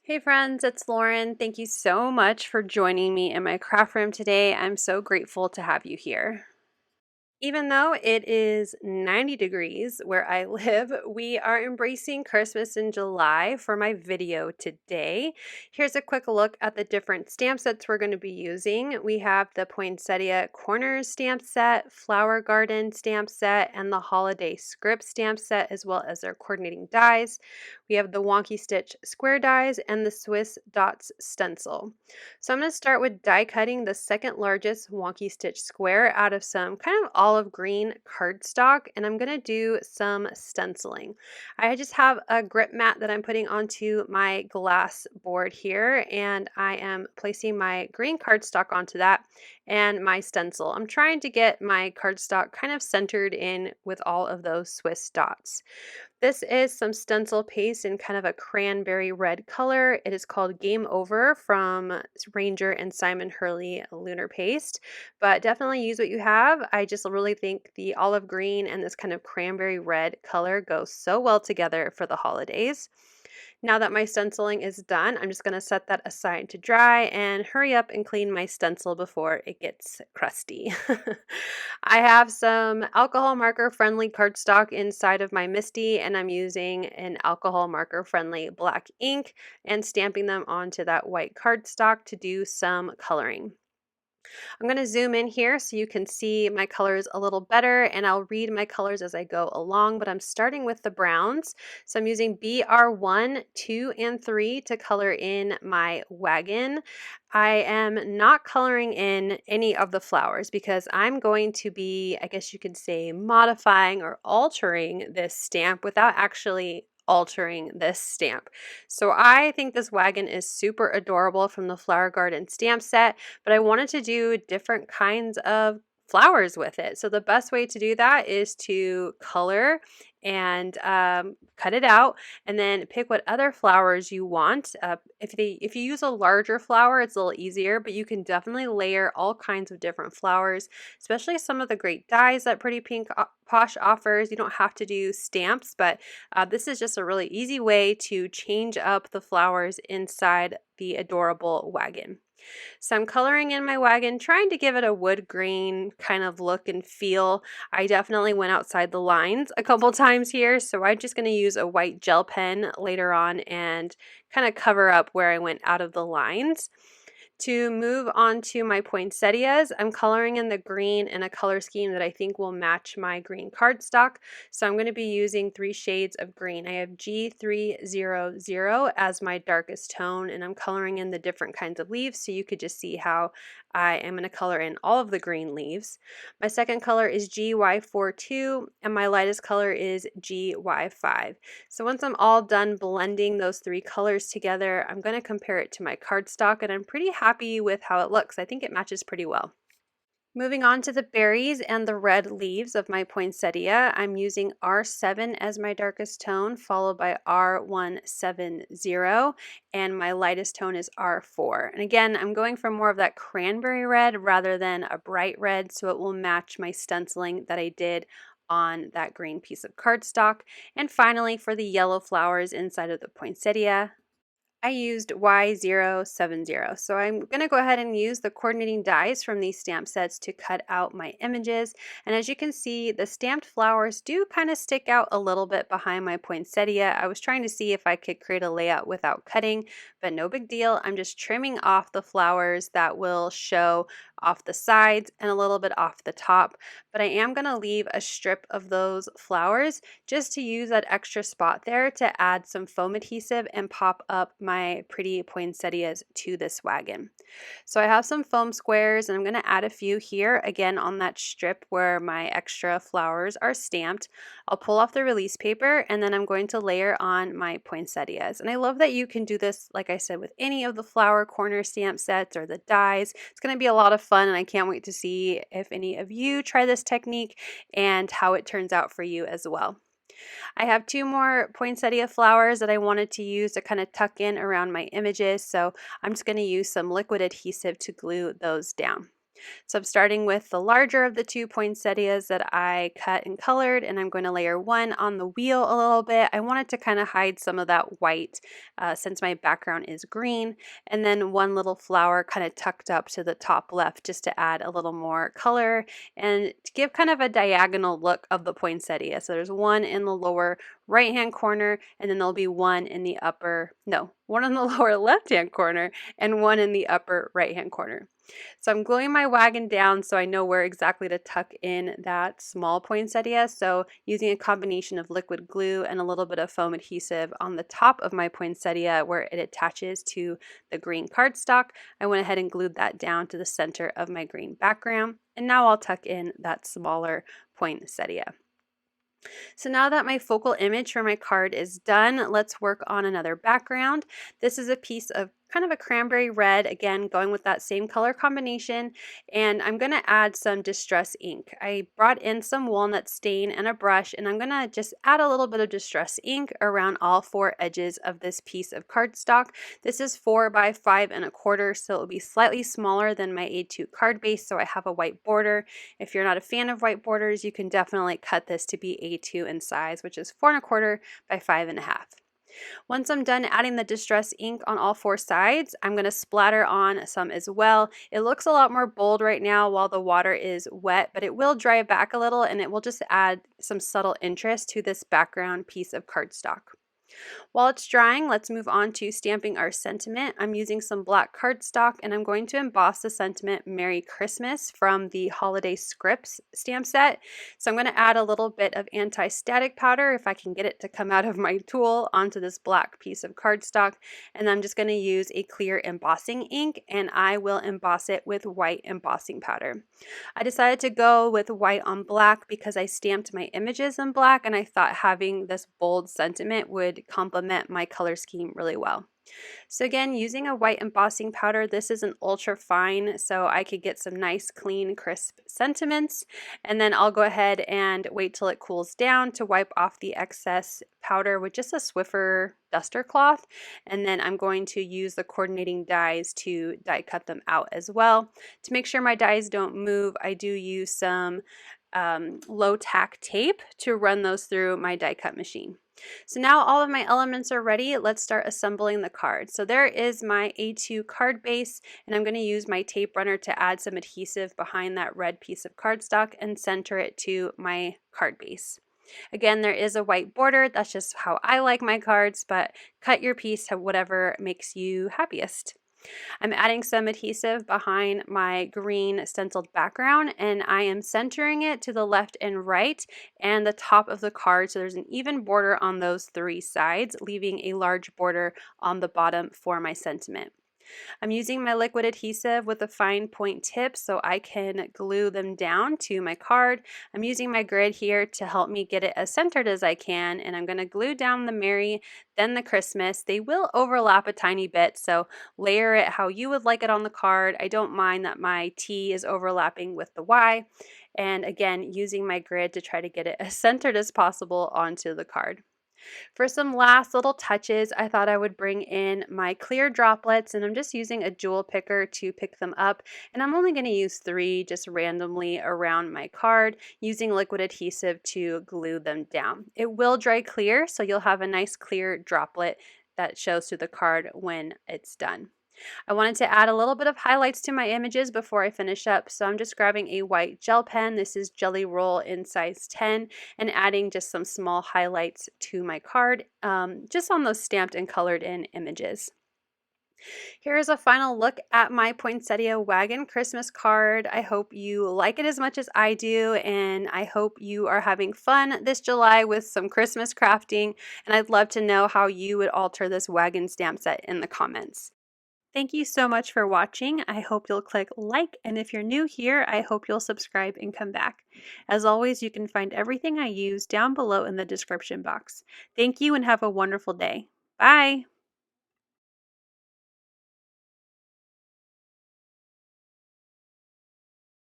Hey friends, it's Lauren. Thank you so much for joining me in my craft room today. I'm so grateful to have you here. Even though it is 90 degrees where I live, we are embracing Christmas in July for my video today. Here's a quick look at the different stamp sets we're going to be using. We have the Poinsettia Corners stamp set, Flower Garden stamp set, and the Holiday Script stamp set, as well as their coordinating dies. We have the Wonky Stitch square dies and the Swiss Dots stencil. So I'm going to start with die cutting the second largest Wonky Stitch square out of some kind of olive green cardstock, and I'm going to do some stenciling. I just have a grip mat that I'm putting onto my glass board here, and I am placing my green cardstock onto that and my stencil. I'm trying to get my cardstock kind of centered in with all of those Swiss dots. This is some stencil paste in kind of a cranberry red color. It is called Game Over from Ranger and Simon Hurley Lunar Paste, but definitely use what you have. I just really think the olive green and this kind of cranberry red color go so well together for the holidays. Now that my stenciling is done, I'm just going to set that aside to dry and hurry up and clean my stencil before it gets crusty. I have some alcohol marker friendly cardstock inside of my MISTI, and I'm using an alcohol marker friendly black ink and stamping them onto that white cardstock to do some coloring. I'm going to zoom in here so you can see my colors a little better, and I'll read my colors as I go along, but I'm starting with the browns. So I'm using BR1, 2, and 3 to color in my wagon. I am not coloring in any of the flowers because I'm going to be, I guess you could say, modifying or altering this stamp without actually altering this stamp. So I think this wagon is super adorable from the Flower Garden stamp set, but I wanted to do different kinds of flowers with it. So the best way to do that is to color and cut it out, and then pick what other flowers you want. If you use a larger flower, it's a little easier, but you can definitely layer all kinds of different flowers, especially some of the great dies that Pretty Pink Posh offers. You don't have to do stamps, but this is just a really easy way to change up the flowers inside the adorable wagon. So I'm coloring in my wagon, trying to give it a wood grain kind of look and feel. I definitely went outside the lines a couple times here, so I'm just going to use a white gel pen later on and kind of cover up where I went out of the lines. To move on to my poinsettias, I'm coloring in the green in a color scheme that I think will match my green cardstock. So I'm going to be using 3 shades of green. I have G300 as my darkest tone, and I'm coloring in the different kinds of leaves so you could just see how I am going to color in all of the green leaves. My second color is GY42, and my lightest color is GY5. So once I'm all done blending those 3 colors together, I'm going to compare it to my cardstock, and I'm pretty happy with how it looks. I think it matches pretty well. Moving on to the berries and the red leaves of my poinsettia, I'm using R7 as my darkest tone, followed by R170, and my lightest tone is R4. And again, I'm going for more of that cranberry red rather than a bright red, so it will match my stenciling that I did on that green piece of cardstock. And finally, for the yellow flowers inside of the poinsettia, I used Y070. So I'm going to go ahead and use the coordinating dies from these stamp sets to cut out my images. And as you can see, the stamped flowers do kind of stick out a little bit behind my poinsettia. I was trying to see if I could create a layout without cutting, but no big deal. I'm just trimming off the flowers that will show off the sides and a little bit off the top. But I am going to leave a strip of those flowers just to use that extra spot there to add some foam adhesive and pop up my pretty poinsettias to this wagon. So I have some foam squares, and I'm going to add a few here again on that strip where my extra flowers are stamped. I'll pull off the release paper, and then I'm going to layer on my poinsettias. And I love that you can do this, like I said, with any of the flower corner stamp sets or the dies. It's going to be a lot of fun, and I can't wait to see if any of you try this technique and how it turns out for you as well. I have 2 more poinsettia flowers that I wanted to use to kind of tuck in around my images, so I'm just going to use some liquid adhesive to glue those down. So I'm starting with the larger of the two poinsettias that I cut and colored, and I'm going to layer one on the wheel a little bit. I wanted to kind of hide some of that white since my background is green, and then one little flower kind of tucked up to the top left just to add a little more color and to give kind of a diagonal look of the poinsettia. So there's one in the lower right hand corner, and then there'll be one in the one in the lower left hand corner and one in the upper right hand corner. So I'm gluing my wagon down so I know where exactly to tuck in that small poinsettia. So using a combination of liquid glue and a little bit of foam adhesive on the top of my poinsettia where it attaches to the green cardstock, I went ahead and glued that down to the center of my green background. And now I'll tuck in that smaller poinsettia. So now that my focal image for my card is done, let's work on another background. This is a piece of kind of a cranberry red, again, going with that same color combination, and I'm going to add some distress ink. I brought in some walnut stain and a brush, and I'm going to just add a little bit of distress ink around all four edges of this piece of cardstock. This is 4 by 5 1/4, so it will be slightly smaller than my A2 card base, so I have a white border. If you're not a fan of white borders, you can definitely cut this to be A2 in size, which is 4 1/4 by 5 1/2. Once I'm done adding the distress ink on all four sides, I'm going to splatter on some as well. It looks a lot more bold right now while the water is wet, but it will dry back a little and it will just add some subtle interest to this background piece of cardstock. While it's drying, let's move on to stamping our sentiment. I'm using some black cardstock and I'm going to emboss the sentiment Merry Christmas from the Holiday Scripts stamp set. So I'm going to add a little bit of anti-static powder, if I can get it to come out of my tool, onto this black piece of cardstock. And I'm just going to use a clear embossing ink and I will emboss it with white embossing powder. I decided to go with white on black because I stamped my images in black and I thought having this bold sentiment would complement my color scheme really well. So again, using a white embossing powder, this is an ultra fine, so I could get some nice, clean, crisp sentiments. And then I'll go ahead and wait till it cools down to wipe off the excess powder with just a Swiffer duster cloth. And then I'm going to use the coordinating dies to die cut them out as well. To make sure my dies don't move, I do use some low tack tape to run those through my die cut machine. So now all of my elements are ready. Let's start assembling the card. So there is my A2 card base, and I'm going to use my tape runner to add some adhesive behind that red piece of cardstock and center it to my card base. Again, there is a white border. That's just how I like my cards, but cut your piece to whatever makes you happiest. I'm adding some adhesive behind my green stenciled background and I am centering it to the left and right and the top of the card so there's an even border on those three sides, leaving a large border on the bottom for my sentiment. I'm using my liquid adhesive with a fine point tip so I can glue them down to my card. I'm using my grid here to help me get it as centered as I can, and I'm going to glue down the Merry, then the Christmas. They will overlap a tiny bit, so layer it how you would like it on the card. I don't mind that my T is overlapping with the Y, and again, using my grid to try to get it as centered as possible onto the card. For some last little touches, I thought I would bring in my clear droplets, and I'm just using a jewel picker to pick them up, and I'm only going to use 3 just randomly around my card using liquid adhesive to glue them down. It will dry clear, so you'll have a nice clear droplet that shows through the card when it's done. I wanted to add a little bit of highlights to my images before I finish up, so I'm just grabbing a white gel pen. This is Jelly Roll in size 10 and adding just some small highlights to my card, just on those stamped and colored in images. Here is a final look at my Poinsettia Wagon Christmas card. I hope you like it as much as I do, and I hope you are having fun this July with some Christmas crafting, and I'd love to know how you would alter this wagon stamp set in the comments. Thank you so much for watching. I hope you'll click like, and if you're new here, I hope you'll subscribe and come back. As always, you can find everything I use down below in the description box. Thank you and have a wonderful day. Bye!